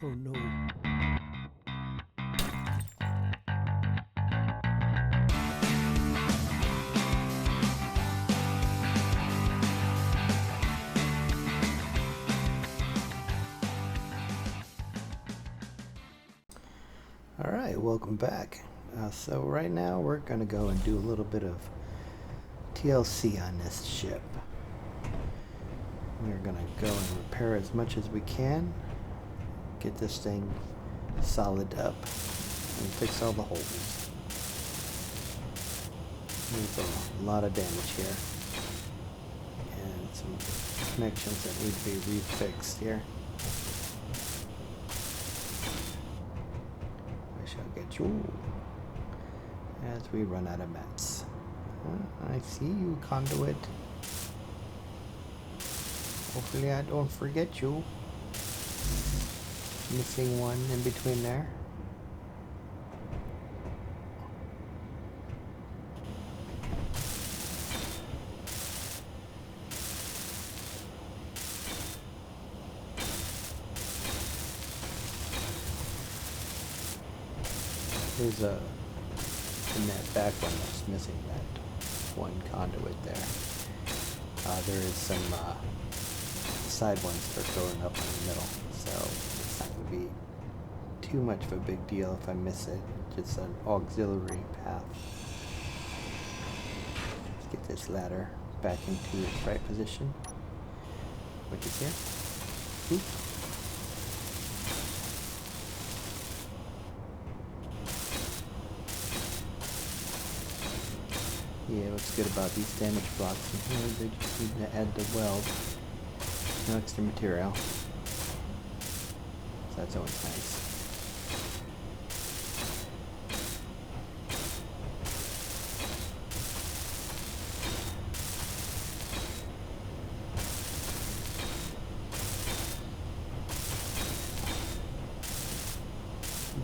Oh no. Alright, welcome back. So right now we're going to go and do a little bit of TLC on this ship. We're going to go and repair as much as we can, get this thing solid up, and fix all the holes. There's a lot of damage here, and some connections that need to be refixed here. I shall get you as we run out of mats. I see you, conduit. Hopefully I don't forget you. Missing one in between there. There's a in that back one that's missing that one conduit there. There is some side ones that are going up in the middle, so it's not going to be too much of a big deal if I miss it. Just an auxiliary path. Let's get this ladder back into its right position, which is here. Oop. Yeah, what's good about these damage blocks in here, they just need to add the weld. No extra material. So that's always nice.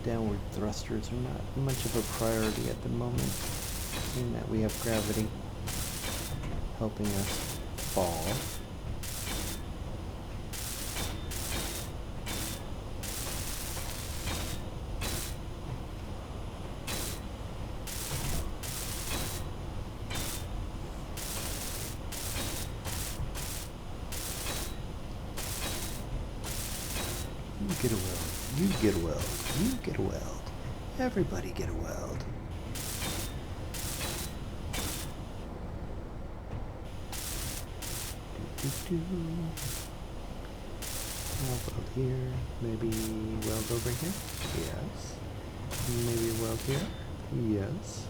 Downward thrusters are not much of a priority at the moment, in that we have gravity helping us fall. You get a weld. You get a weld. You get a weld. Everybody get a weld. Weld here, maybe weld over here, yes. Maybe weld here, yes.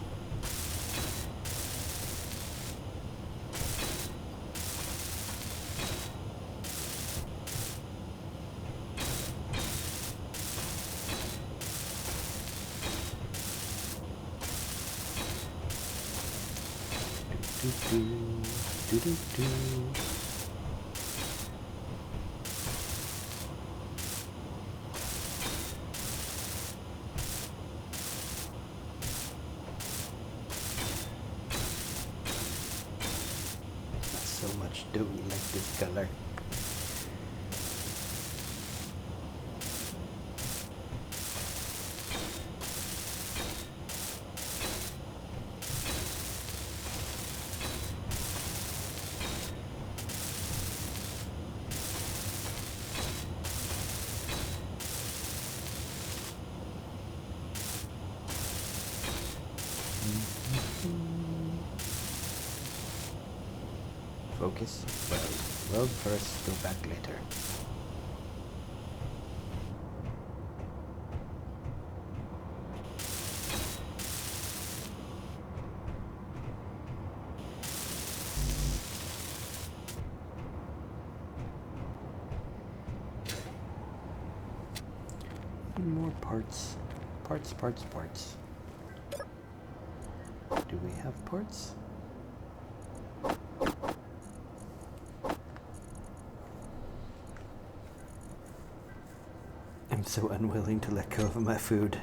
Do do do do do. So much do we like this color. Focus. Weld first, go back later. More parts. Parts. Do we have parts? I'm so unwilling to let go of my food.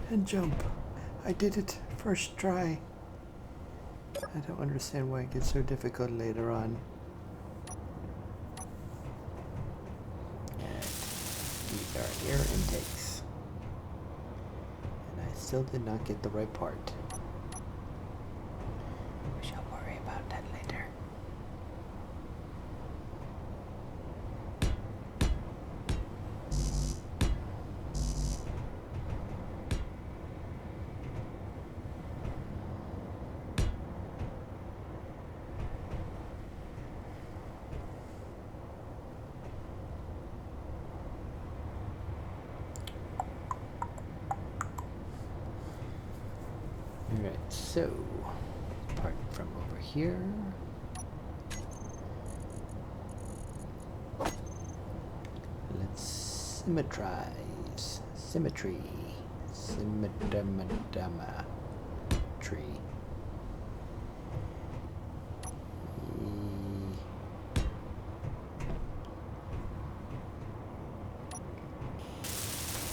And jump. I did it. First try. I don't understand why it gets so difficult later on. And these are air intakes. And I still did not get the right part. We shall worry about that later. Alright, so apart from over here. Let's symmetrize. Symmetry. Symmetry.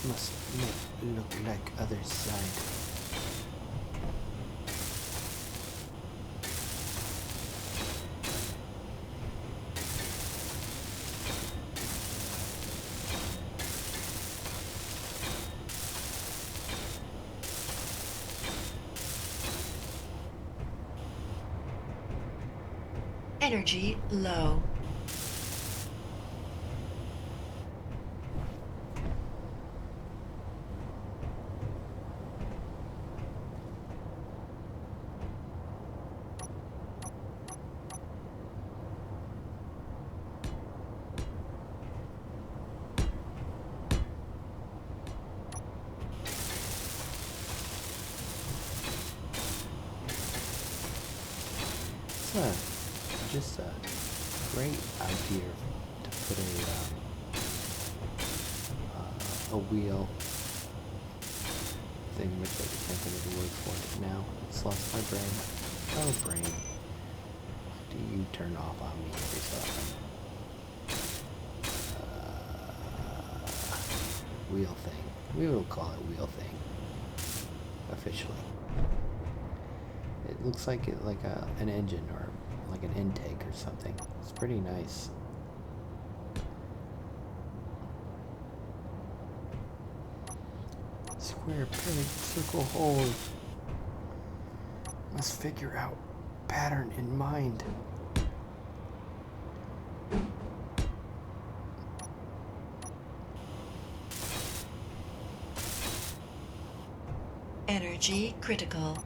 Must look like other side. Energy low. Just a great idea to put a wheel thing with it. I can't think of the word for it now. It's lost my brain. Oh, brain. Do you turn off on me every so often? Wheel thing. We will call it wheel thing. Officially. It looks like an engine or like an intake or something. It's pretty nice. Square peg, circle hole. Must figure out pattern in mind. Energy critical.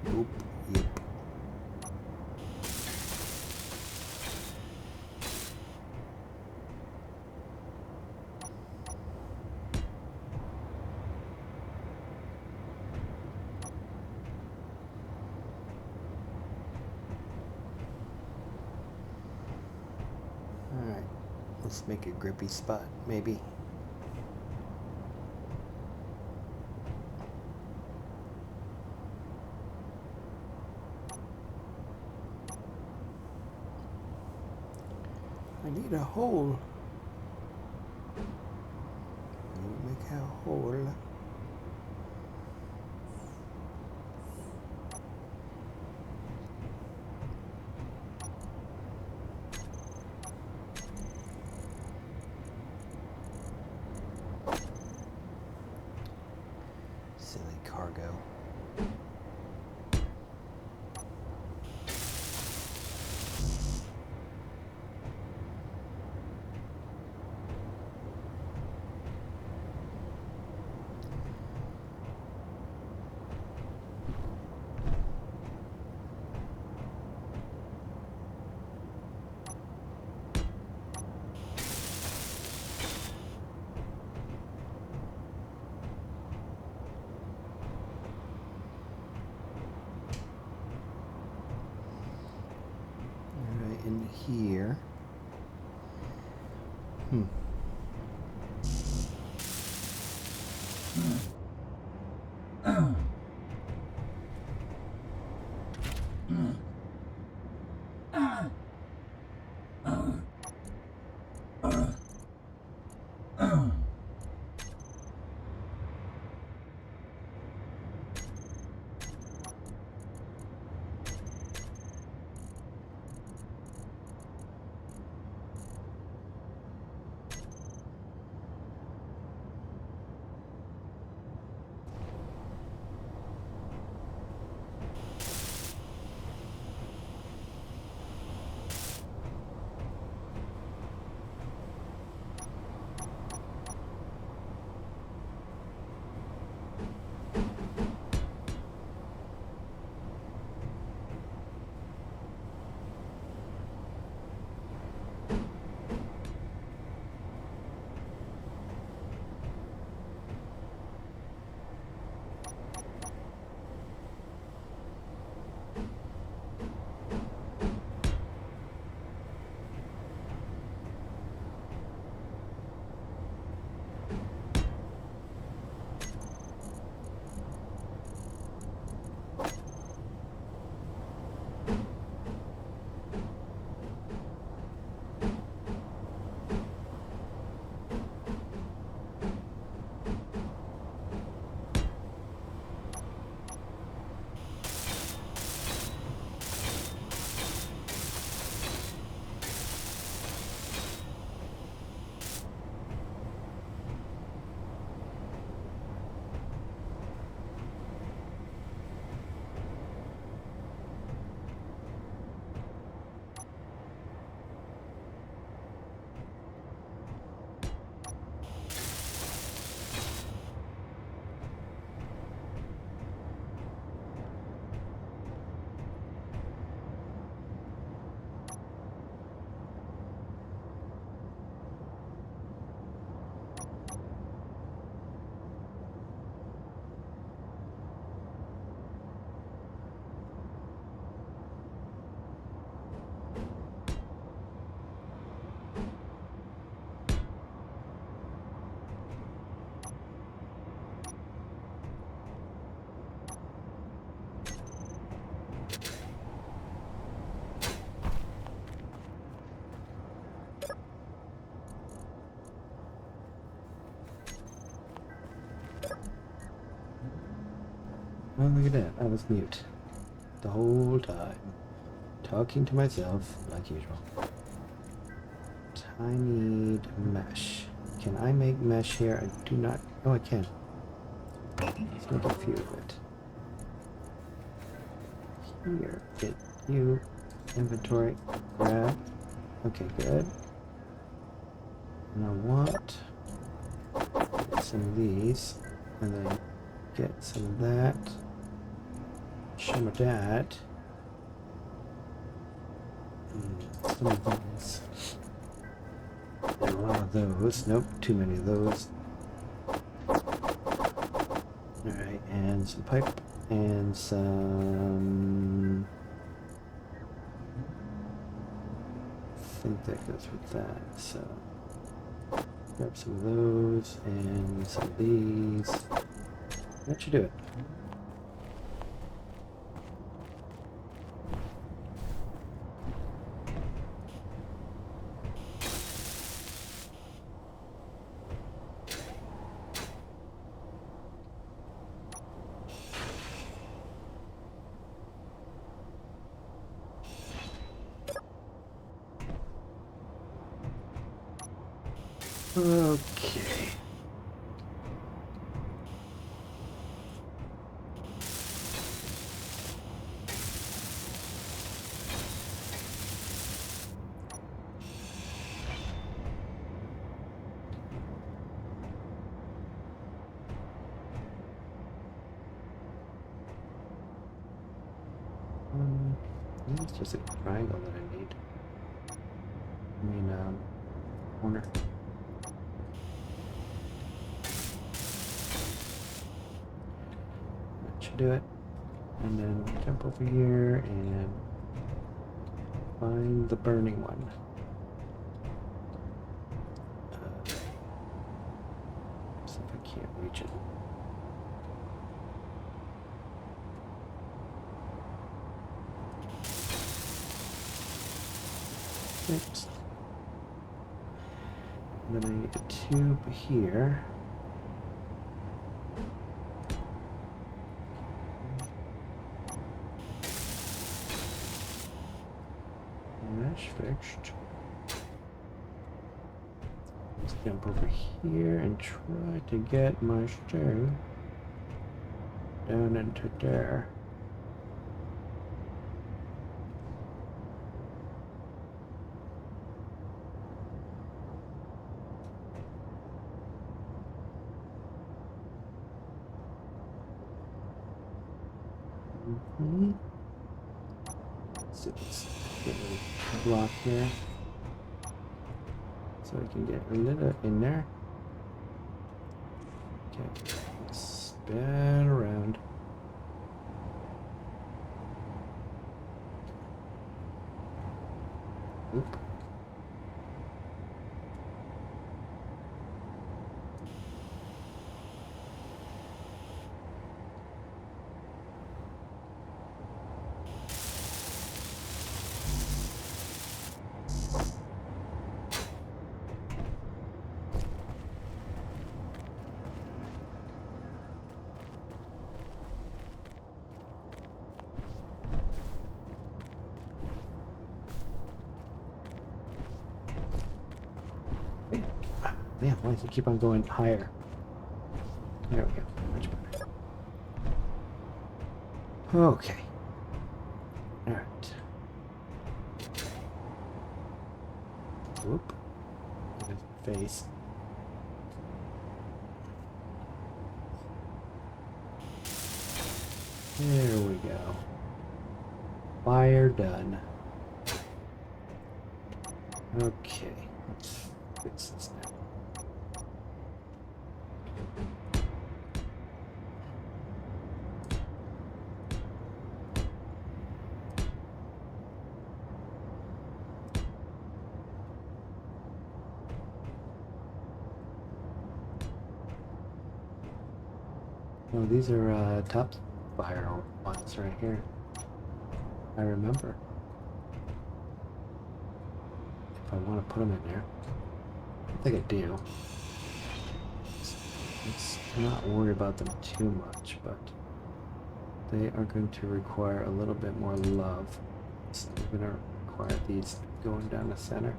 Nope. Yep. Alright. Let's make a grippy spot, maybe. I need a hole. Make a hole. Silly cargo. In here. Oh, look at that. I was mute the whole time. Talking to myself, like usual. I need mesh. Can I make mesh here? I do not... Oh, I can. Let's make a few of it. Here. Get you. Inventory. Grab. Okay, good. And I want some of these. And then get some of that. Some of that. Some of these. And a lot of those. Nope, too many of those. Alright, and some pipe. And some... I think that goes with that, so... Grab some of those, and some of these. That should do it. Okay. It's just a triangle that I need. Corner. That should do it. And then jump over here and find the burning one. See if I can't reach it. Oops. And then I need a tube here. Mesh fixed. Let's jump over here and try to get my string down into there. So let's get a block here so I can get a little in there. Okay, let's spin around. Oop. Man, why does it keep on going higher? There we go. Much better. Okay. Alright. Whoop. Look at his face. There we go. Fire done. Okay. Let's fix this now. Oh, these are top fire ones right here. I remember. If I want to put them in there. I think I do. Let's not worry about them too much, but they are going to require a little bit more love. So we're going to require these going down the center.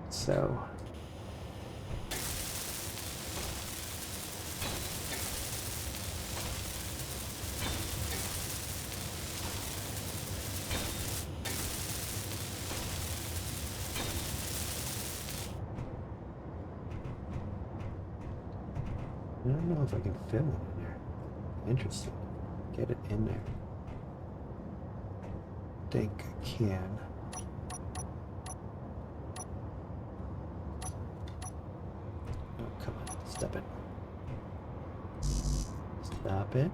So I don't know if I can fill it in there. Interesting. Get it in there. Think I can. Oh, come on. Stop it. Stop it.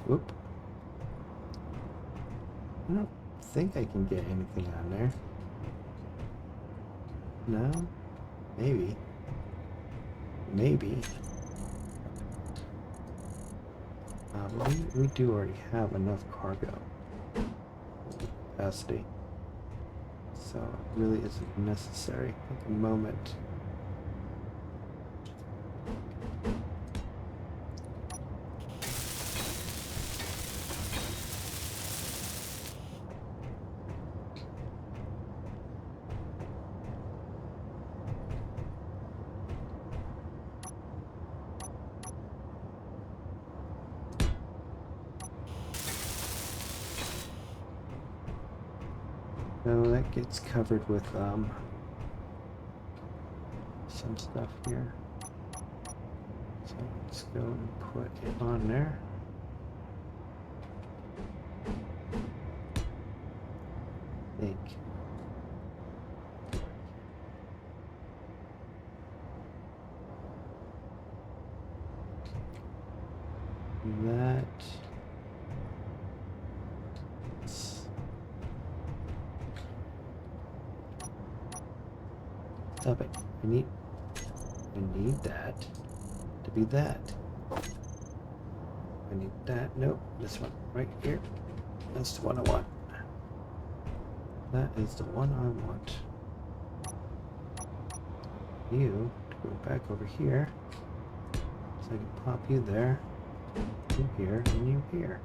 Whoop. I don't think I can get anything on there. No? Maybe. Maybe. We do already have enough cargo capacity. So it really isn't necessary at the moment. So that gets covered with some stuff here. So let's go and put it on there. I think. That. Stop it. I need that to be that. I need that. Nope. This one right here. That's the one I want. That is the one I want. You to go back over here. So I can pop you there. You here and you here.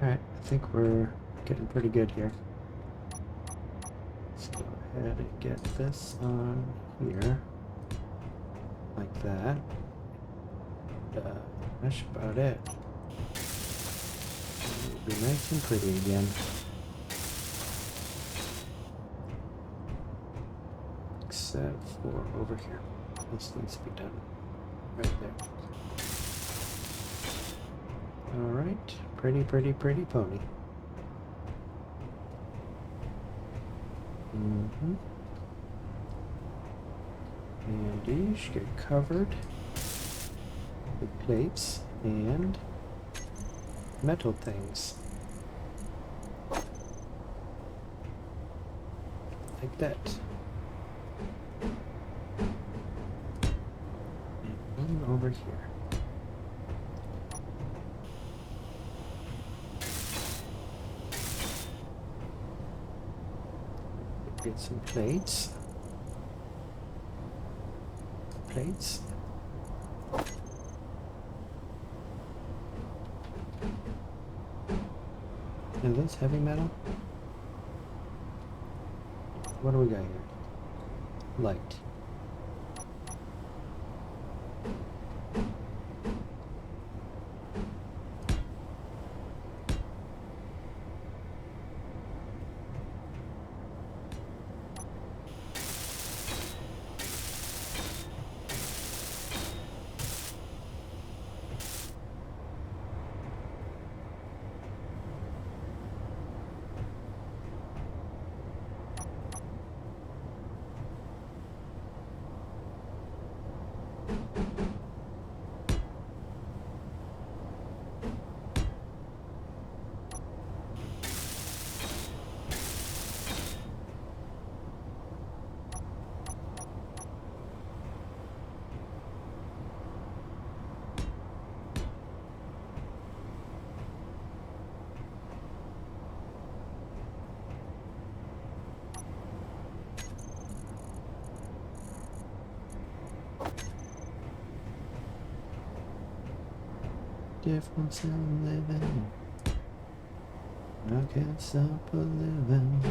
Alright, I think we're getting pretty good here. Let's go ahead and get this on here. Like that. That's about it. It'll be nice and pretty again. Except for over here. This needs to be done right there. Alright, pretty pony. And these get covered with plates and metal things. Like that. And one over here. Get some plates. Are those heavy metal? What do we got here? Light. Difference in living. I can't stop a living.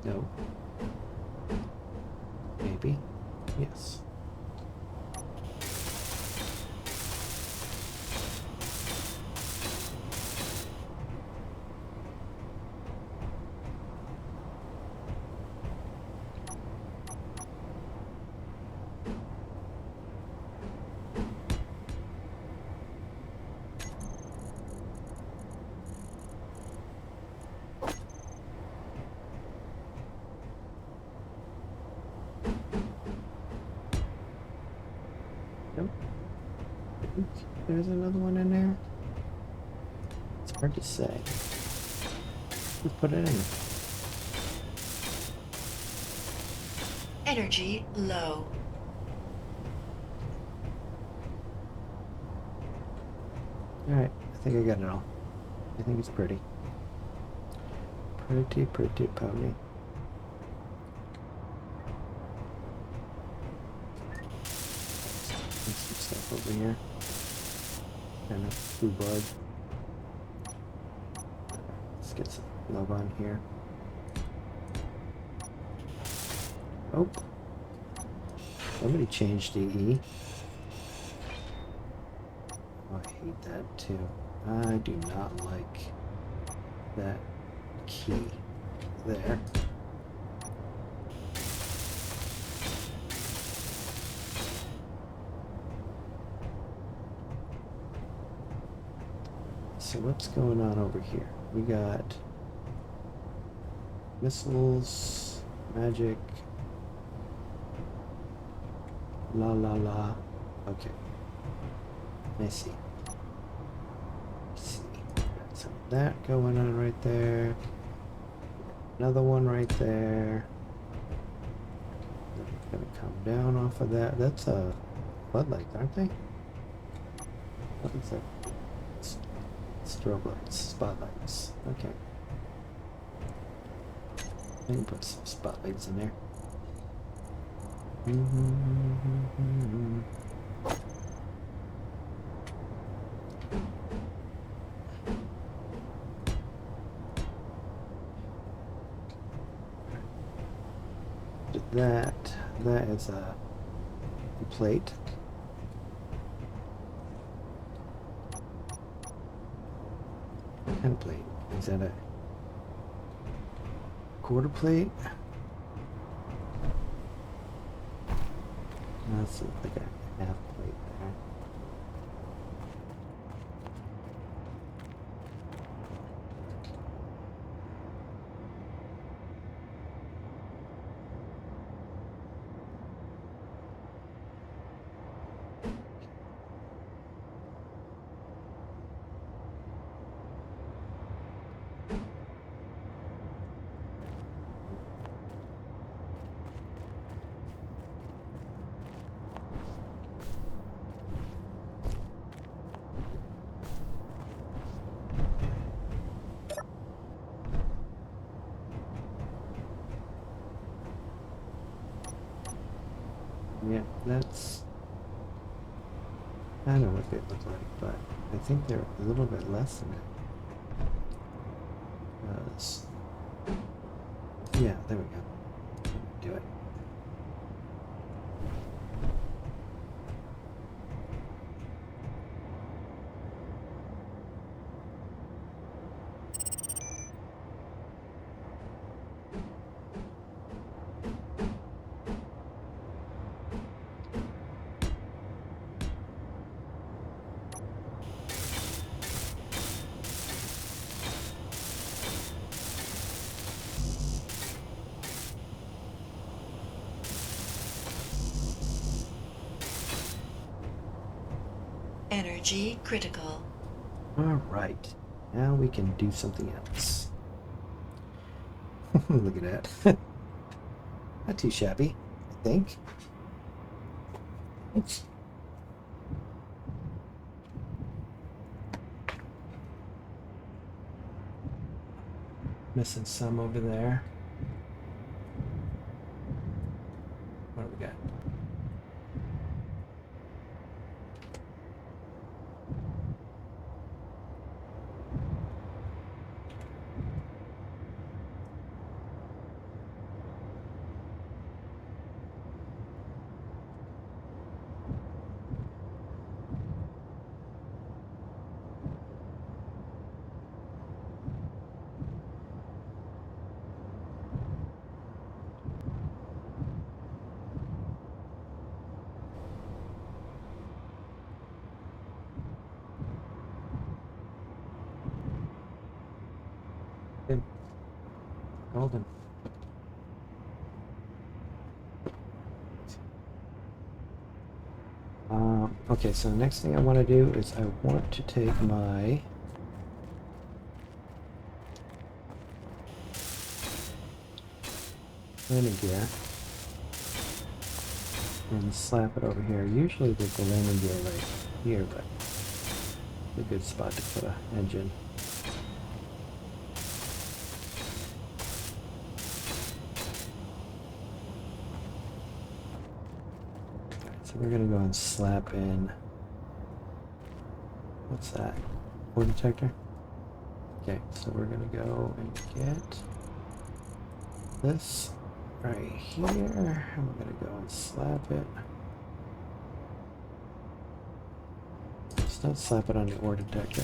No. Maybe. Yes. Nope. There's another one in there. It's hard to say. Let's put it in. Energy low. Alright, I think I got it all. I think it's pretty. Pretty pony. There's some stuff over here. Kind of rhubarb. Let's get some love on here. Oh. Somebody changed the E. Oh, I hate that too. I do not like that key there. So what's going on over here? We got missiles, magic, la la la. Okay, I see. Got some of that going on right there. Another one right there. They're gonna come down off of that. That's a floodlights, aren't they? What is that? Strobe lights, spotlights. Okay. I can put some spotlights in there. That is a plate. What kind of plate? Is that a quarter plate? That's like a half plate there. Yeah, that's kind of what they look like, but I think they're a little bit less than it. Because, yeah, there we go. Do it. Energy critical. Alright, now we can do something else. Look at that. Not too shabby, I think. Oops. Missing some over there. What do we got? Good. Golden. Okay, so the next thing I want to do is I want to take my landing gear and slap it over here. Usually there's the landing gear right here, but it's a good spot to put an engine. So we're gonna go and slap in, what's that? Ore detector? Okay, so we're gonna go and get this right here, and we're gonna go and slap it. Let's not slap it on the ore detector.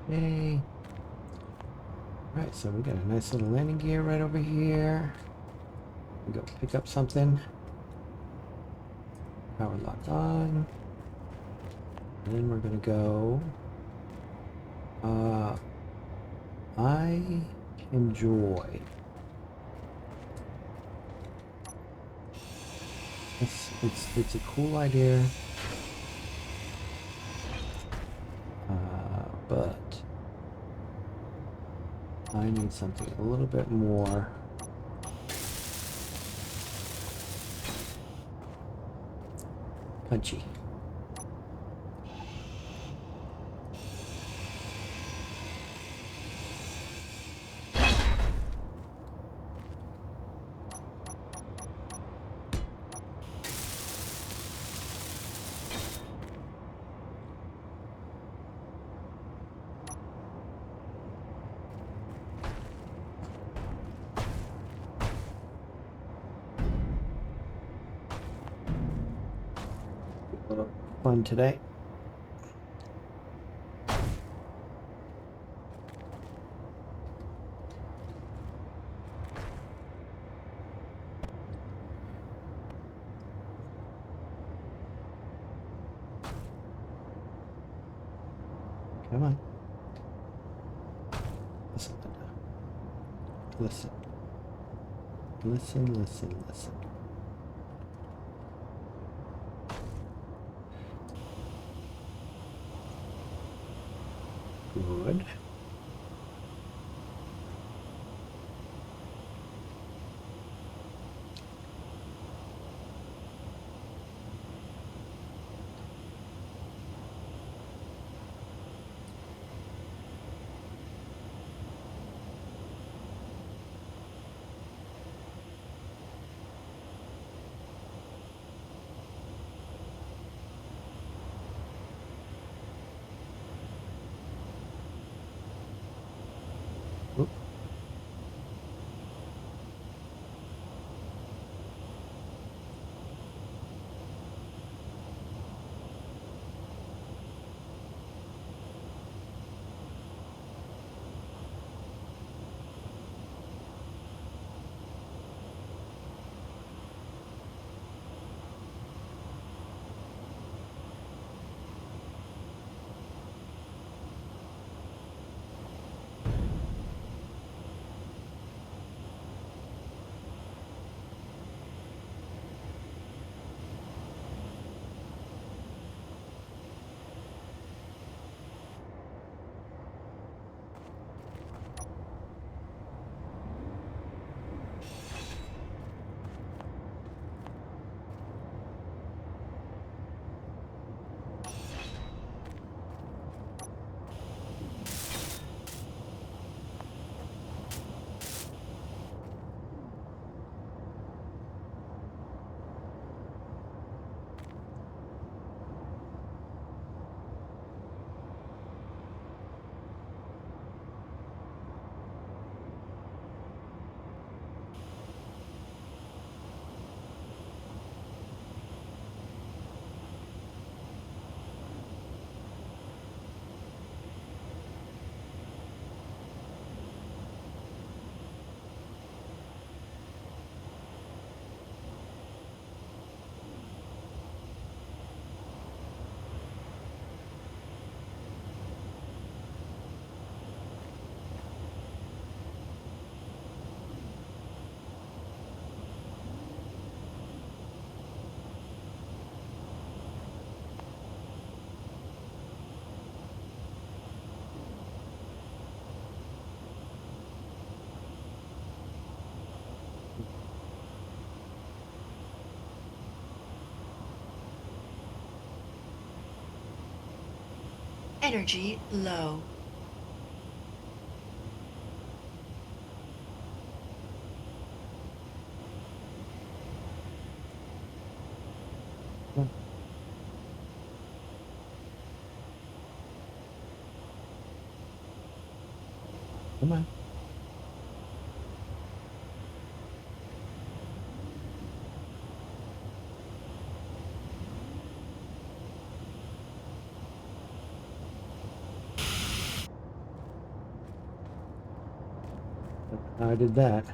Yay. Right, so we got a nice little landing gear right over here. We go pick up something. Power lock on. And then we're gonna go. I enjoy. It's a cool idea. But I need something a little bit more punchy. Fun today. Come on. Listen, Linda. Listen. Listen, listen, listen. Good. Oop. Energy low. Come on. I did that.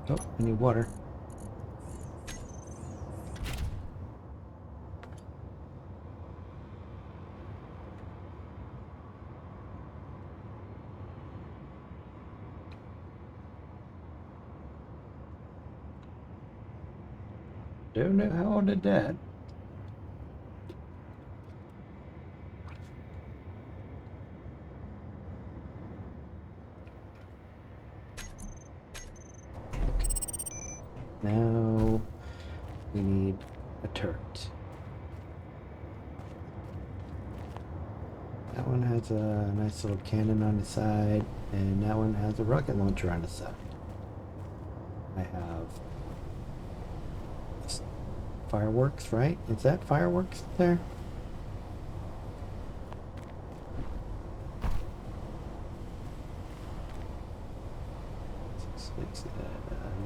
Oh, I need water. Don't know how I did that. Now We need a turret. That one has a nice little cannon on the side, and that one has a rocket launcher on the side. I have fireworks, right? Is that fireworks there?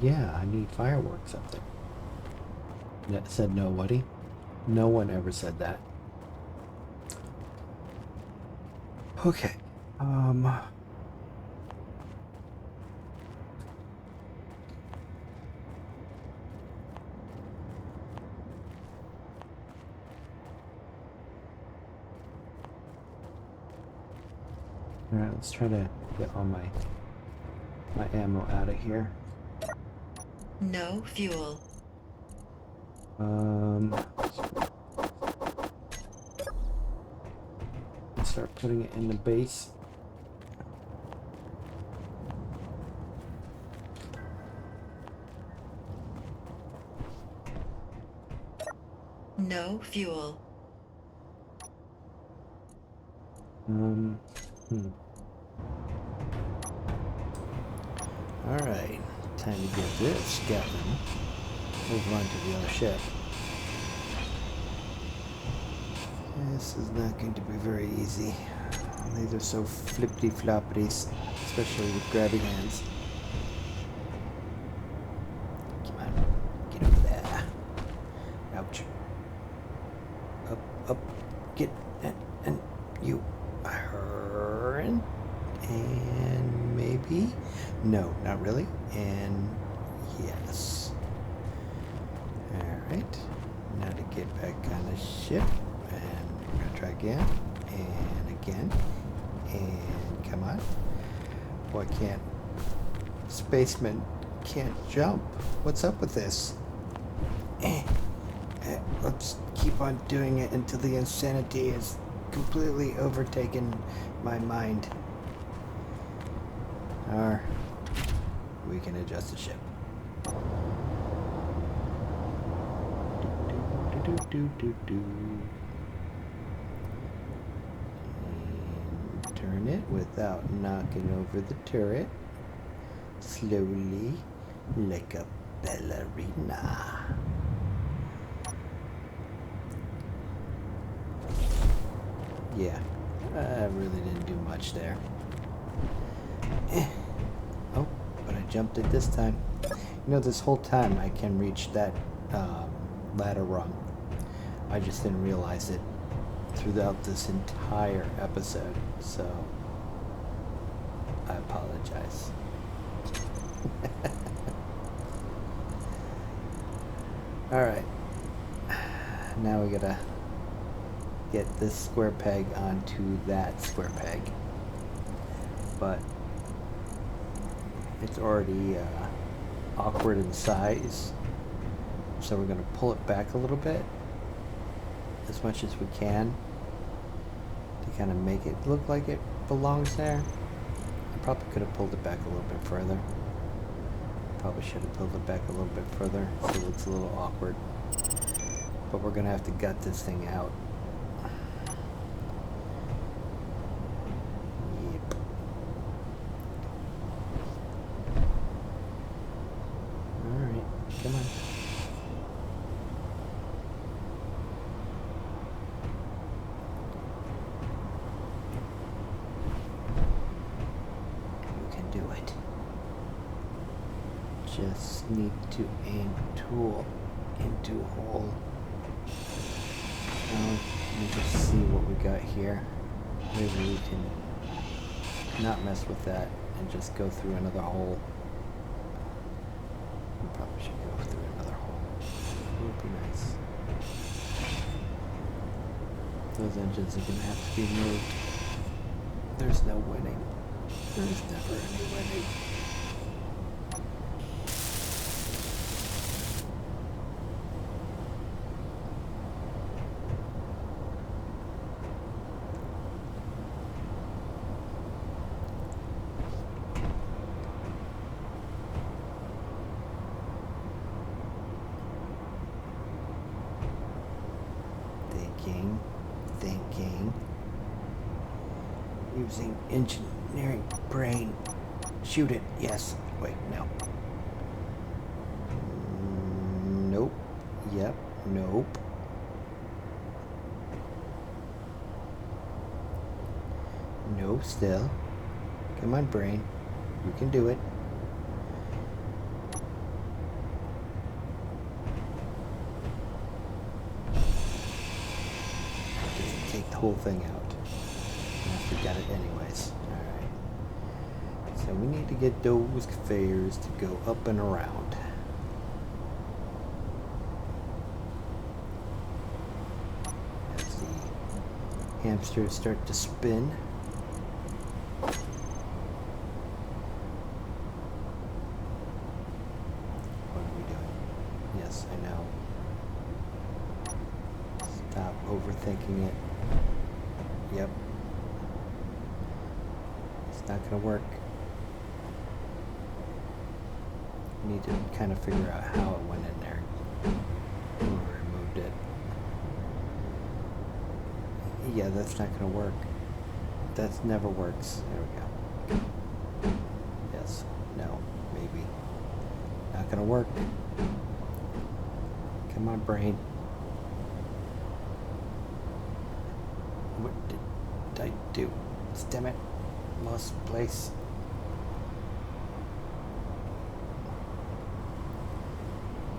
Yeah, I need fireworks up there. That said nobody. No one ever said that. Okay. Alright, let's try to get all my ammo out of here. No fuel. Let's start putting it in the base. No fuel. Alright, time to get this going. Move on to the other ship. This is not going to be very easy. These are so flippity floppities, especially with grabby hands. Come on, get over there. Ouch. Up, get, and you. And maybe? No, not really. And yes. Alright. Now to get back on the ship. And we're going to try again. And again. And come on. Why can't spacemen can't jump? What's up with this? Let's keep on doing it until the insanity has completely overtaken my mind. Or we can adjust the ship. And turn it without knocking over the turret. Slowly, like a ballerina. Yeah, I really didn't do much there. Oh, but I jumped it this time. You know, this whole time I can reach that ladder rung. I just didn't realize it throughout this entire episode, so I apologize. Alright, now we gotta get this square peg onto that square peg, but it's already awkward in size, so we're going to pull it back a little bit as much as we can to kind of make it look like it belongs there. I probably could have pulled it back a little bit further. Probably should have pulled it back a little bit further so it looks a little awkward, but we're going to have to gut this thing out. Come on. We can do it. Just need to aim tool into hole. Now, let me just see what we got here. Maybe we can not mess with that and just go through another hole. We probably should go through another hole. It would be nice. Those engines are going to have to be moved. There's no winning. There's never any winning. thinking, using engineering brain. Shoot it. Yes. Wait, no. Nope. Yep. Nope. No, still. Come on, brain. You can do it. Just take the whole thing out. I forgot it anyways. Alright. So we need to get those conveyors to go up and around. As the hamsters start to spin. Overthinking it. Yep. It's not gonna work. Need to kind of figure out how it went in there. Or removed it. Yeah, that's not gonna work. That never works. There we go. Yes. No. Maybe. Not gonna work. Come on, brain. What did I do? Damn it. Lost place.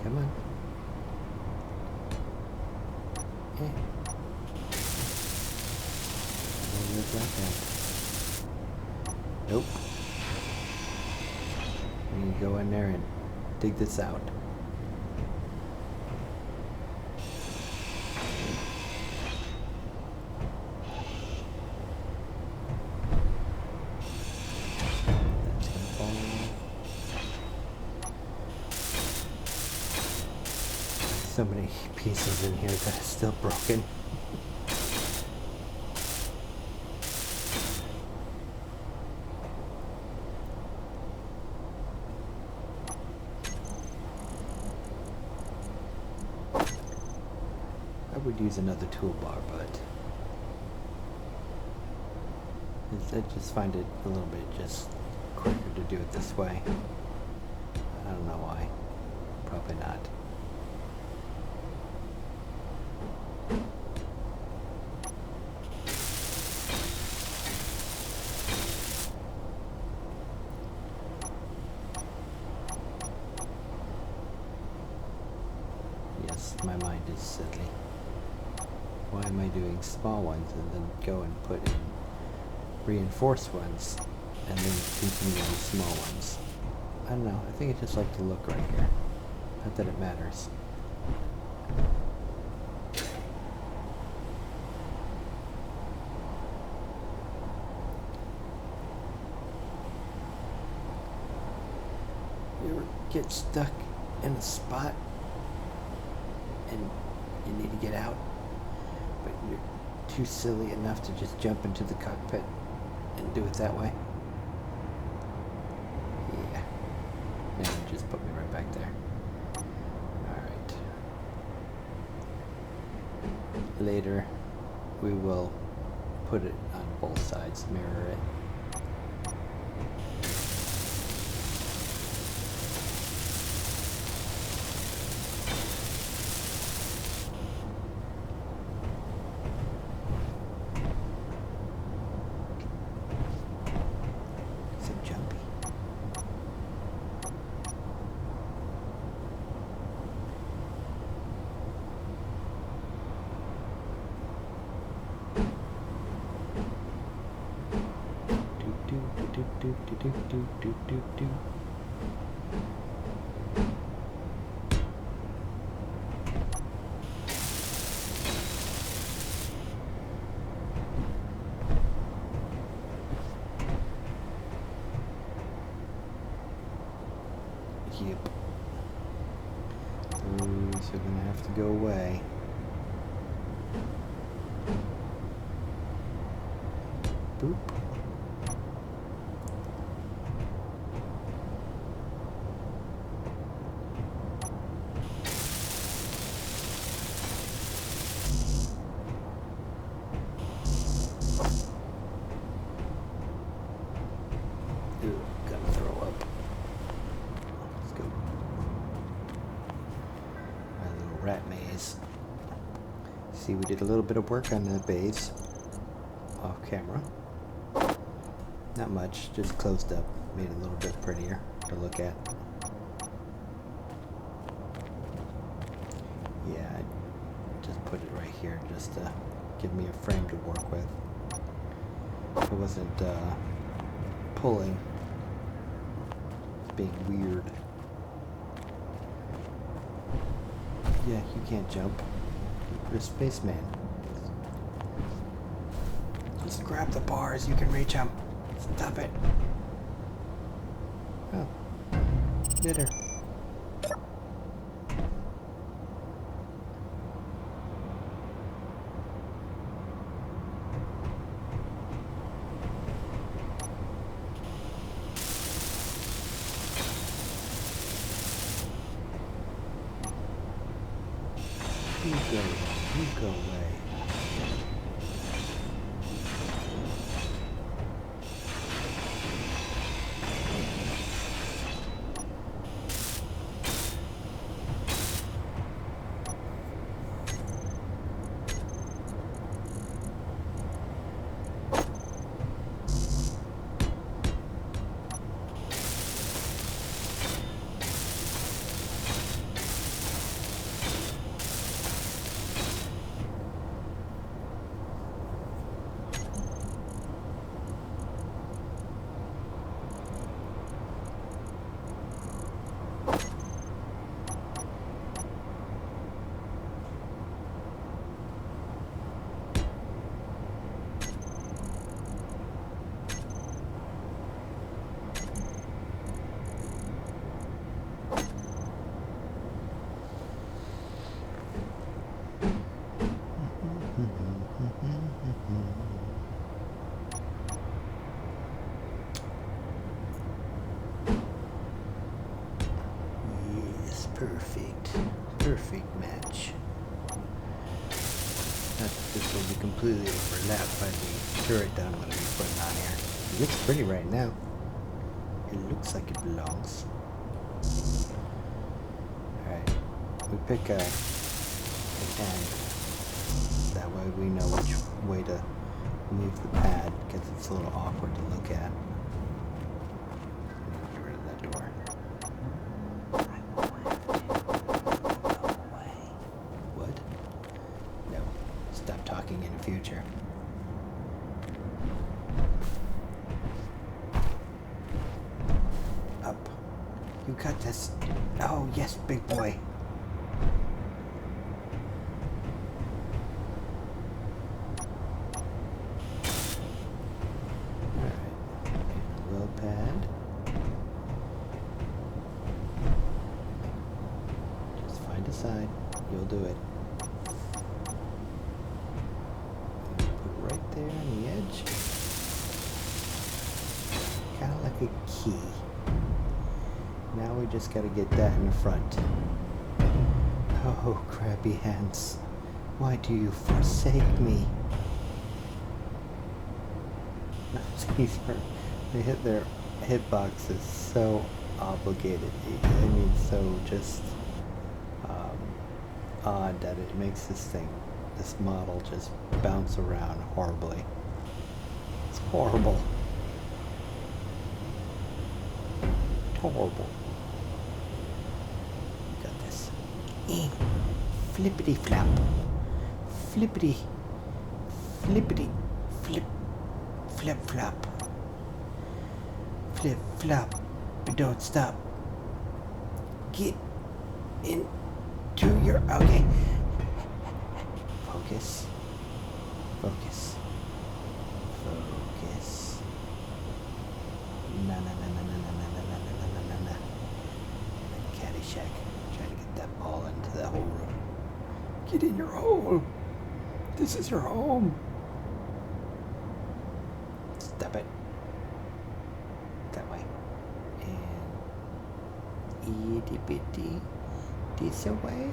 Come on. Okay. Where's that guy? Nope. We need to go in there and dig this out. So many pieces in here that are still broken. I would use another toolbar, but I just find it a little bit just quicker to do it this way. I don't know why. Probably not. My mind is silly. Why am I doing small ones and then go and put in reinforced ones and then continue on small ones? I don't know. I think I just like to look right here. Not that it matters. You ever get stuck in a spot and you need to get out, but you're too silly enough to just jump into the cockpit and do it that way? Yeah. Now you just put me right back there. Alright. Later, we will put it on both sides, mirror it. Yep. These are gonna have to go away. Boop. See, we did a little bit of work on the base off camera. Not much, just closed up, made it a little bit prettier to look at. Yeah, I just put it right here just to give me a frame to work with. It wasn't pulling, being weird. Yeah, you can't jump. You're a spaceman. Just grab the bars, you can reach them. Stop it. Oh. Did her. You go away. Yes, perfect match. Not that this will be completely overlapped by the turret that I'm going to be putting on here. It looks pretty right now. It looks like it belongs. Alright, we pick an end. That way we know which way to move the pad, because it's a little awkward to look at. Get rid of that door. What? No. Stop talking in the future. Up. You got this. Oh, yes, big boy. Pad. Just find a side. You'll do it. Put right there on the edge. Kind of like a key. Now we just got to get that in the front. Oh, crappy hands. Why do you forsake me? They hit their hitboxes so obligated. I mean, so just odd that it makes this model just bounce around horribly. It's horrible. Horrible. Got this. Flippity flap. Flippity. Flippity. Flip. Flip flop. Flip flop, but don't stop. Get into your okay. Focus. Focus. Focus. Na na na na na na na na na na na na. Caddyshack. Trying to get that ball into the hole. Get in your hole. This is your home. Stop it. That way. And itty bitty this away.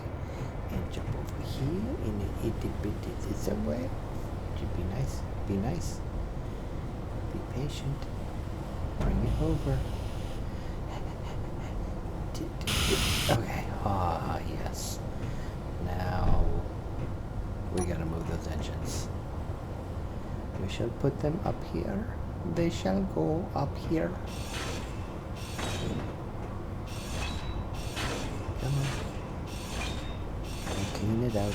And jump over here in the itty bitty this away. Should be nice. Be nice. Be patient. Bring it over. Okay. Ah, yes. Now we gotta shall put them up here. They shall go up here. Come on. And clean it out.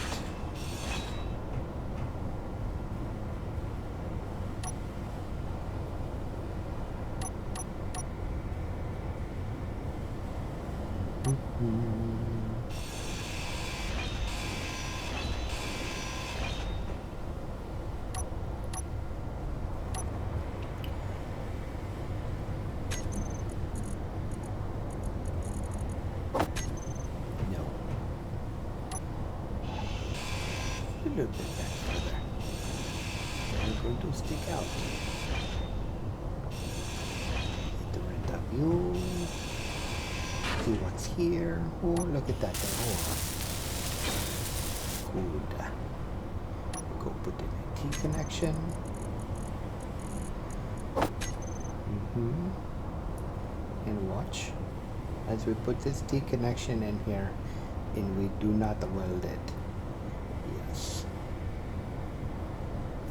A little bit back further. We're going to stick out. The rent of you. See what's here. Oh, look at that door. Good. Go put in a T connection. And watch as we put this T connection in here, and we do not weld it. Yes.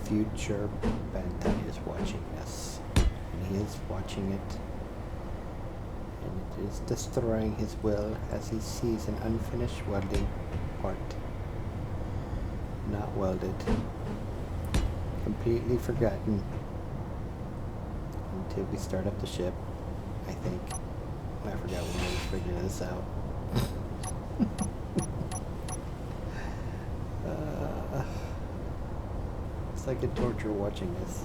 Future Bantai is watching this, and he is watching it, and it is destroying his will as he sees an unfinished welding part, not welded, completely forgotten until we start up the ship, I think. I forgot when we figured this out. It's like a torture watching this.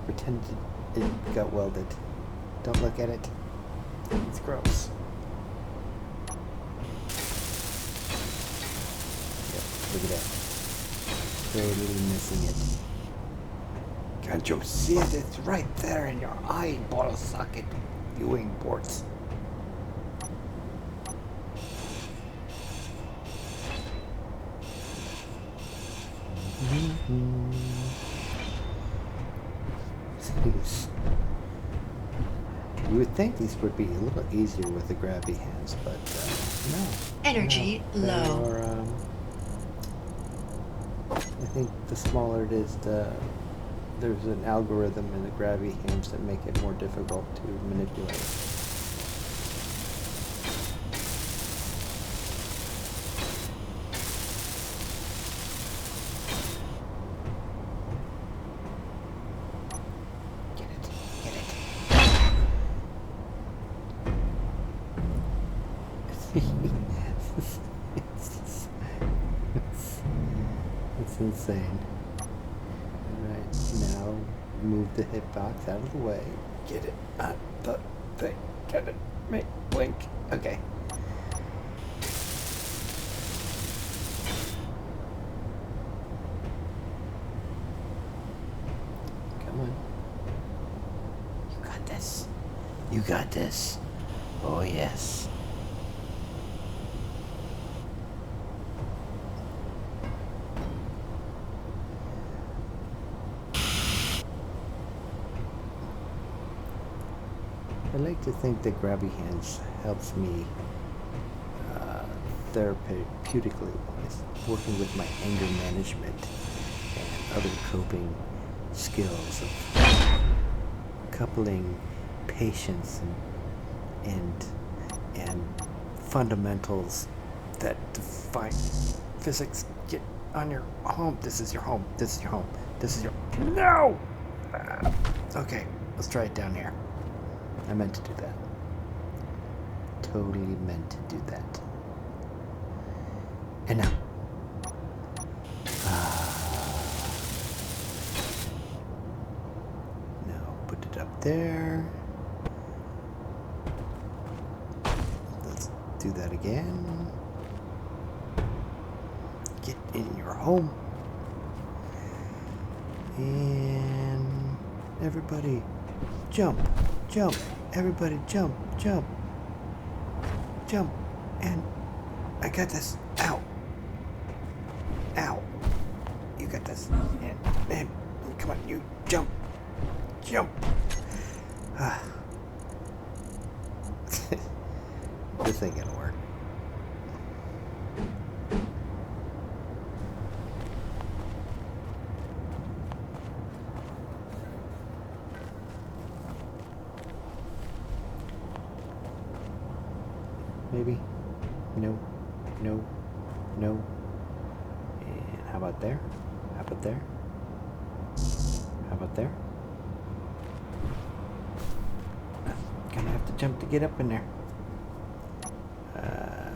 Pretend it got welded. Don't look at it. It's gross. Yep, look at that. Totally missing it. Can't you see it? It's right there in your eyeball socket viewing ports. You would think these would be a little easier with the grabby hands, but no. Energy low. Or, I think the smaller it is, there's an algorithm in the grabby hands that make it more difficult to manipulate. It's insane. Alright, now move the hitbox out of the way. Get it on the thing. Get it. Make blink. Okay. Come on. You got this. You got this. Oh yes. I like to think that grabby hands helps me therapeutically with working with my anger management and other coping skills of coupling patience and fundamentals that define physics. Get on your home. This is your home. This is your home. This is your... No! Okay, let's try it down here. I meant to do that. Totally meant to do that. And now. Now put it up there. Let's do that again. Get in your home. And everybody jump. Jump. Everybody jump, jump, jump, and I got this. Ow. Ow. You got this. And come on, you jump, jump. This ain't gonna work. No. No. No. And how about there? How about there? How about there? Gonna have to jump to get up in there.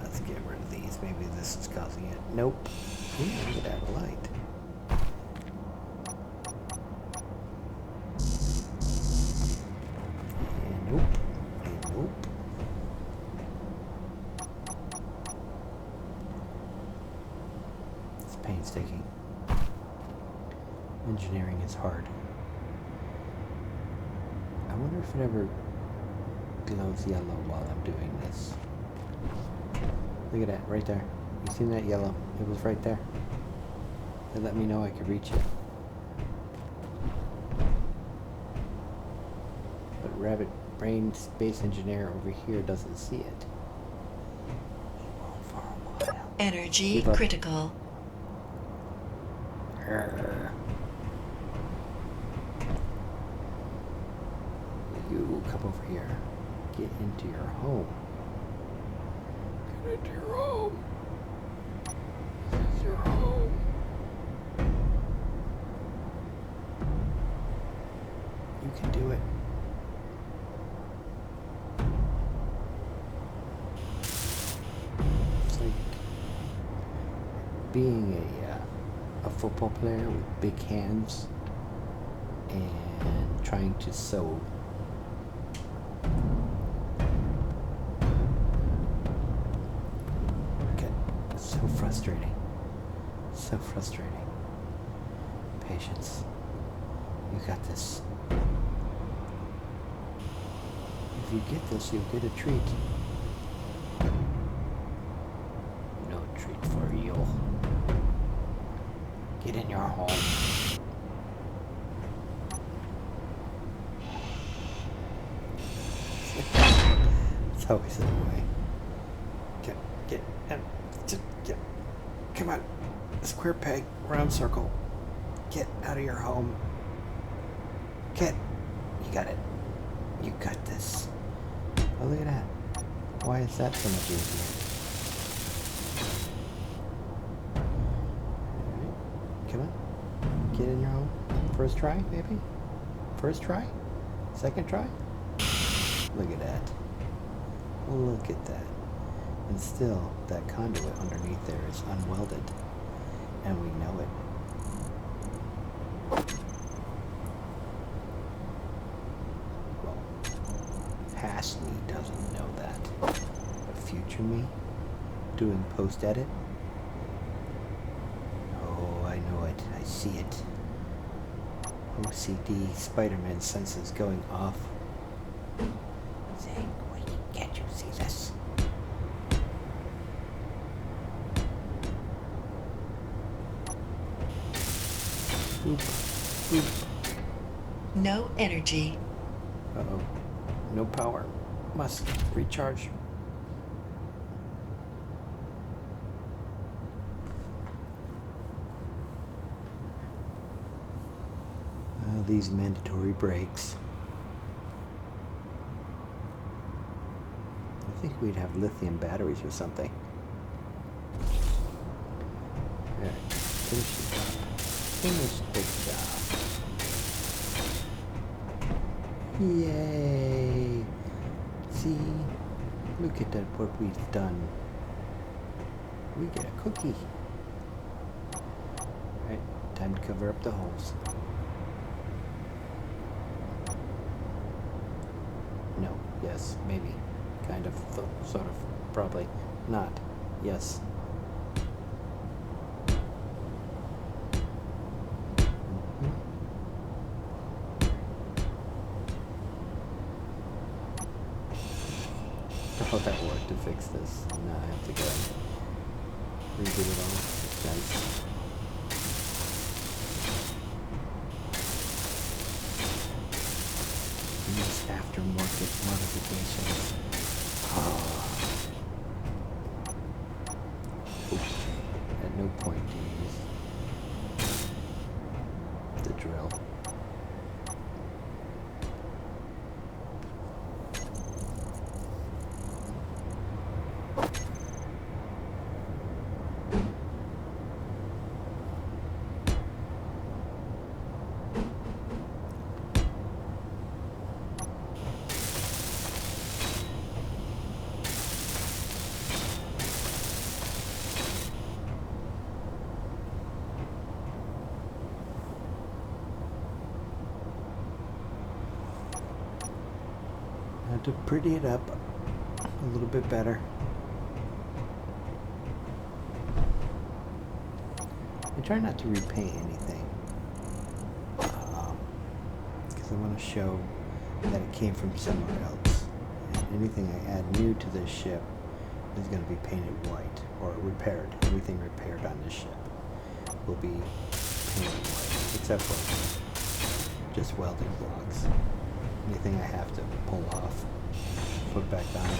Let's get rid of these. Maybe this is causing it. Nope. Ooh, look at that light. And nope. And nope. It's painstaking. Engineering is hard. I wonder if it ever glows yellow while I'm doing this. Look at that, right there. You seen that yellow? It was right there. It let me know I could reach it. But Rabbit Brain Space Engineer over here doesn't see it. For a while. Energy Keep up. critical. Arrgh. You come over here. Get into your home. Get into your home. This is your home. You can do it. It's like being a football player with big hands and trying to sew. So frustrating. So frustrating. Patience. You got this. If you get this, you'll get a treat. No treat for you. Get in your home. It's always that way. Get, just get. Come on. Square peg, round circle. Get out of your home. Get. You got it. You got this. Oh, look at that. Why is that so much easier? Alright. Come on. Get in your home. First try, maybe? First try? Second try? Look at that. Look at that. And still, that conduit underneath there is unwelded. And we know it. Well, past me doesn't know that. But future me, doing post-edit? Oh, I know it. I see it. OCD Spider-Man senses going off. Saying, wait, can't you see this? Boop, boop. No energy. Uh-oh. No power. Must recharge. These mandatory breaks. I think we'd have lithium batteries or something. Alright, finish the job. Finish the job. Yay! See? Look at that, what we've done. We get a cookie. Alright, time to cover up the holes. No, yes, maybe. Kind of, sort of, probably. Not. Yes. Oh, that worked to fix this. Now I have to go redo it all. It's nice. These aftermarket modifications. Oops. At no point do you use the drill. to pretty it up a little bit better. I try not to repaint anything because I want to show that it came from somewhere else. And anything I add new to this ship is going to be painted white or repaired. Everything repaired on this ship will be painted white, except for just welding blocks. Anything I have to pull off, put back on,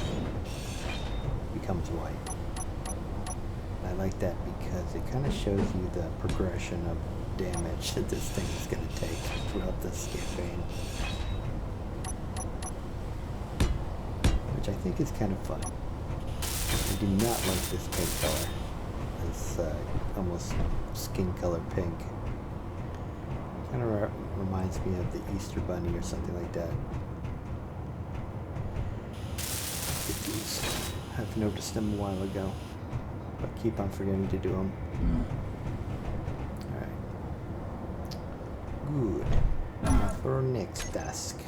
becomes white. I like that because it kind of shows you the progression of damage that this thing is going to take throughout this campaign, which I think is kind of fun. I do not like this paint color. This almost skin color pink. Kind of reminds me of the Easter Bunny or something like that. I've noticed them a while ago, but keep on forgetting to do them. Alright. Good. Now for our next task,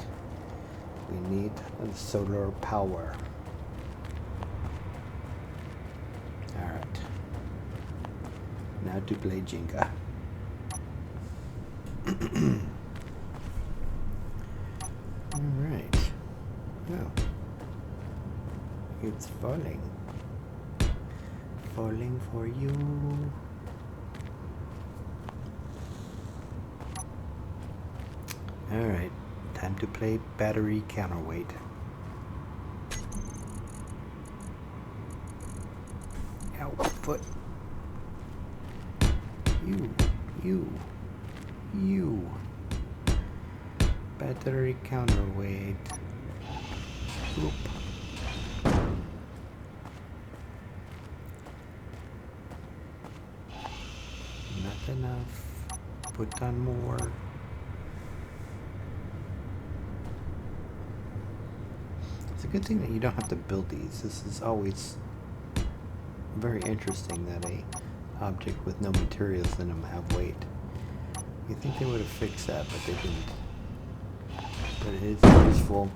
we need solar power. Alright. Now to play Jenga. Alright. Well, it's falling. Falling for you. Alright, time to play battery counterweight. Ow, foot. You. Battery counterweight. Oop. Not enough. Put on more. It's a good thing that you don't have to build these. This is always very interesting that a object with no materials in them have weight. You think they would have fixed that, but they didn't. But it is a useful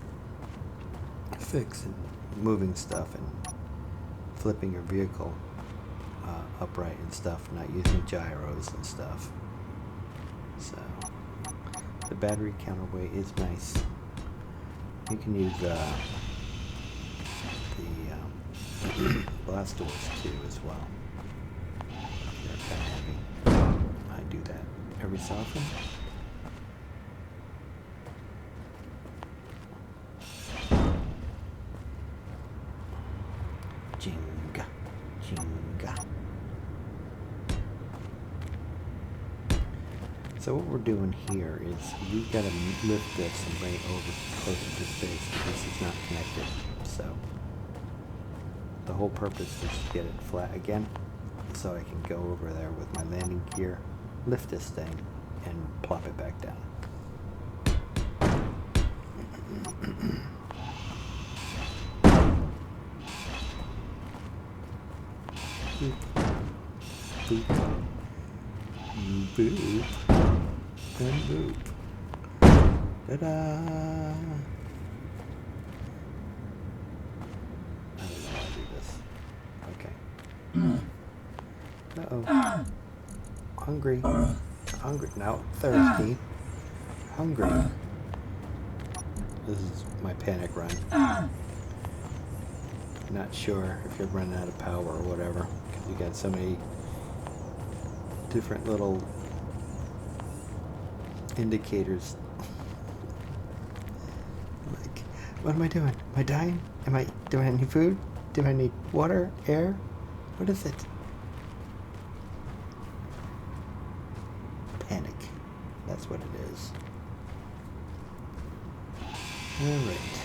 fix in moving stuff and flipping your vehicle upright and stuff, not using gyros and stuff. So the battery counterweight is nice. You can use the blast doors too as well. They're kind of heavy. I do that every so often. Jenga. So what we're doing here is we've got to lift this and bring it over closer to space because it's not connected. So the whole purpose is to get it flat again so I can go over there with my landing gear, lift this thing, and plop it back down. Boop. Boop. Boop. And boop. Ta-da! I don't know how to do this. Okay. Uh-oh. Hungry. Hungry. Now thirsty. Hungry. This is my panic run. Not sure if you're running out of power or whatever, because you got so many different little indicators. Like, what am I doing? Am I dying? Do I need food? Do I need water? Air? What is it? Panic. That's what it is. Alright.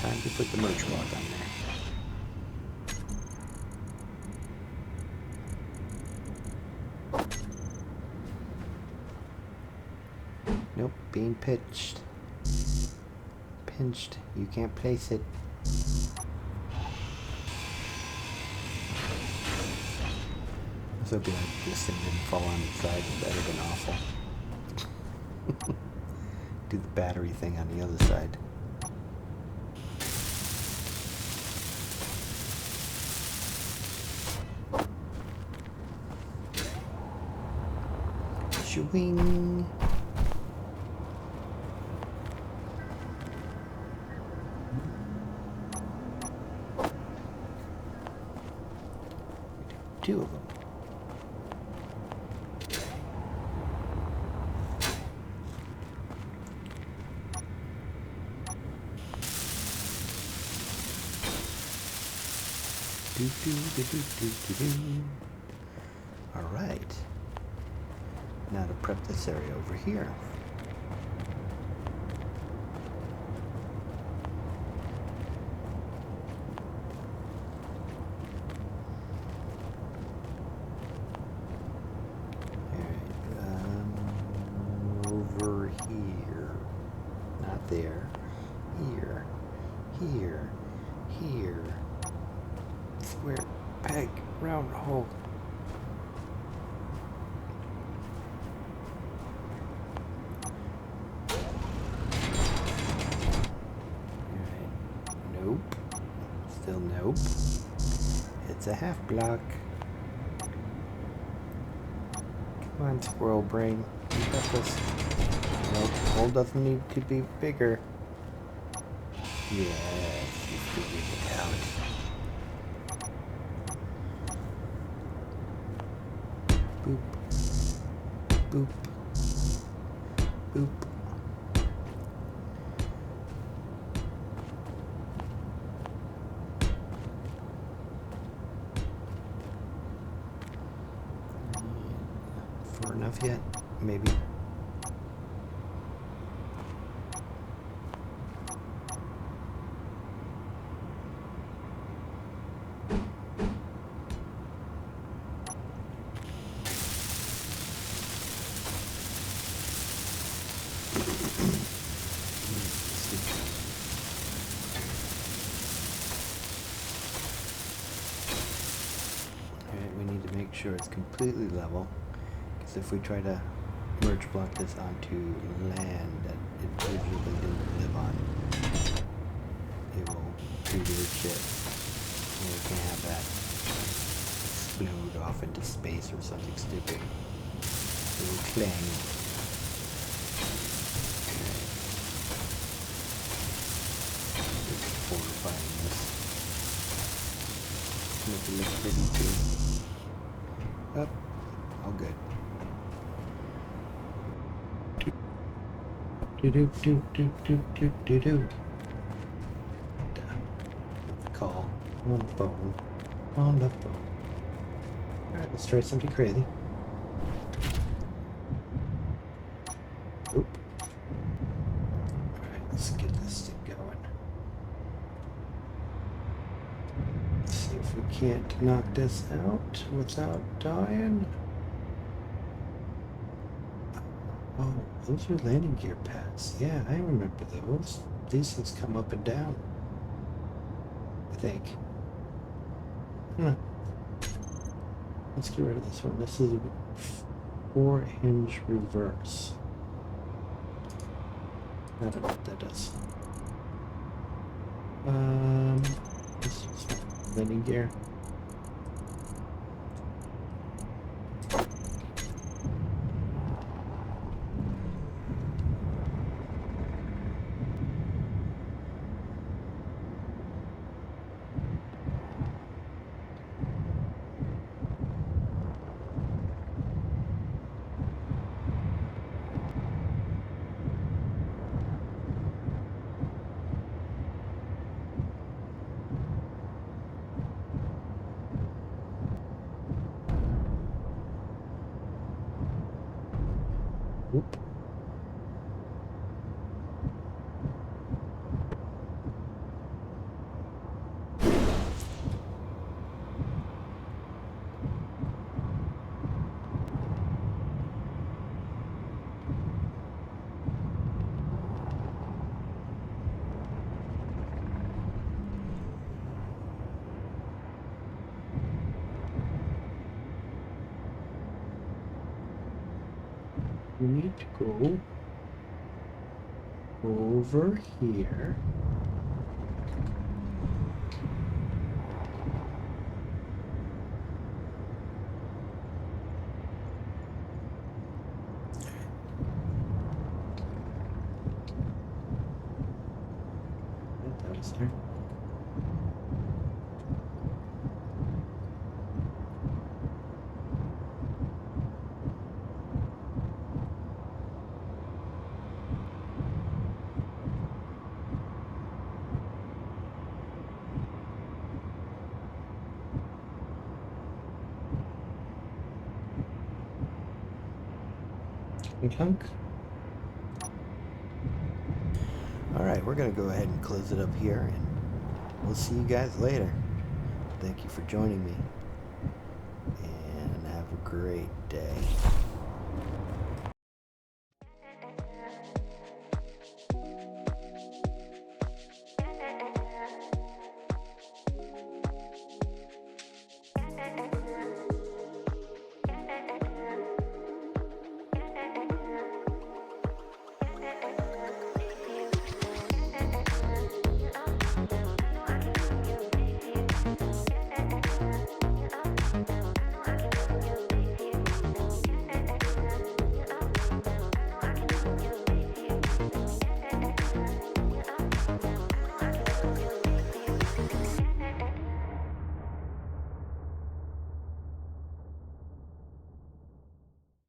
Time to put the merge block on there. Nope, being pitched. Pinched. You can't place it. I was hoping this thing didn't fall on its side. That would have been awful. Do the battery thing on the other side. Shwing. Two of them. All right. Now to prep this area over here. Over here. Not there. Here. Here. Here. Square peg, round hole. Alright. Nope. Still nope. It's a half block. Come on, squirrel brain. You got this. Nope. Hole doesn't need to be bigger. Yes, you figured it out. Boop. Boop. Boop. Far enough yet? Maybe. Sure it's completely level, because if we try to merge block this onto land that it usually didn't live on, it will do weird shit, and we can have that explode off into space or something stupid. It will clang. Okay. Just fortifying this. Make it look pretty too. Up. All good. Do. Call on the phone. On the phone. Alright, let's try something crazy. Oop. Alright, let's get this thing going. Let's see if we can't knock this out without dying. Oh, those are landing gear pads. Yeah, I remember those. These things come up and down, I think. Let's get rid of this one. This is a 4-hinge reverse. I don't know what that does. This is landing gear. Oop. We need to go over here. sir. Chunk. Alright, we're going to go ahead and close it up here, and we'll see you guys later. Thank you for joining me, and have a great day.